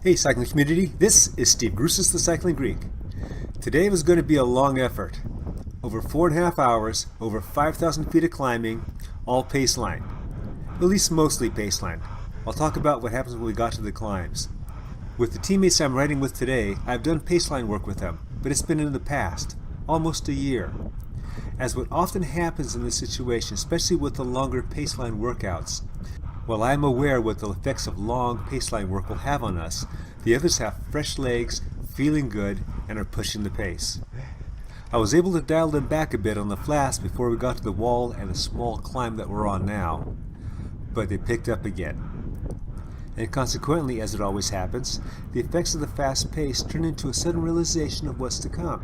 Hey cycling community, this is Steve Grusis, the Cycling Greek. Today was going to be a long effort. Over 4.5 hours, over 5,000 feet of climbing, all paceline. At least mostly paceline. I'll talk about what happens when we got to the climbs. With the teammates I'm riding with today, I've done paceline work with them, but it's been in the past, almost a year. As what often happens in this situation, especially with the longer paceline workouts, while I am aware what the effects of long paceline work will have on us, the others have fresh legs, feeling good, and are pushing the pace. I was able to dial them back a bit on the flats before we got to the wall and the small climb that we're on now, but they picked up again. And consequently, as it always happens, the effects of the fast pace turn into a sudden realization of what's to come.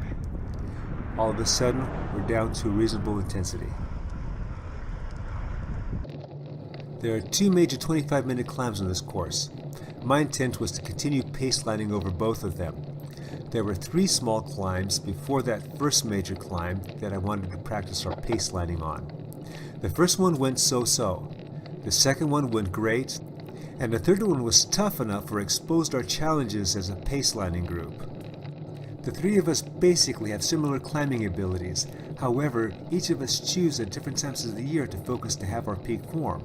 All of a sudden, we're down to a reasonable intensity. There are two major 25-minute climbs on this course. My intent was to continue pacelining over both of them. There were 3 small climbs before that first major climb that I wanted to practice our pacelining on. The first one went so-so. The second one went great. And the third one was tough enough or exposed our challenges as a pacelining group. The 3 of us basically have similar climbing abilities. However, each of us choose at different times of the year to focus to have our peak form.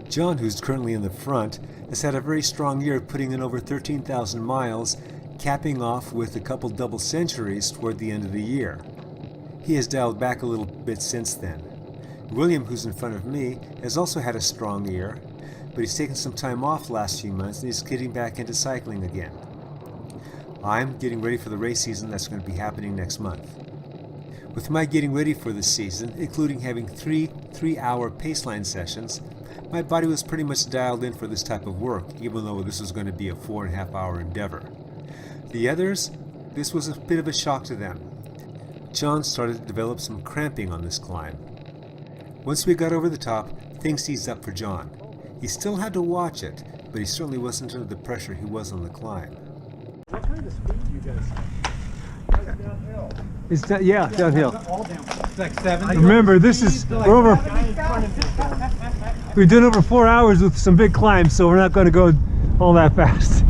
John, who's currently in the front, has had a very strong year, putting in over 13,000 miles, capping off with a couple double centuries toward the end of the year. He has dialed back a little bit since then. William, who's in front of me, has also had a strong year, but he's taken some time off the last few months and he's getting back into cycling again. I'm getting ready for the race season that's going to be happening next month. With my getting ready for the season, including having 3 3-hour paceline sessions, my body was pretty much dialed in for this type of work, even though this was going to be a 4.5-hour endeavor. The others, this was a bit of a shock to them. John started to develop some cramping on this climb. Once we got over the top, things eased up for John. He still had to watch it, but he certainly wasn't under the pressure he was on the climb. What kind of speed do you guys have? Downhill. It's downhill. All downhill. It's like 70. Remember, this is we're we've done over 4 hours with some big climbs, so we're not going to go all that fast.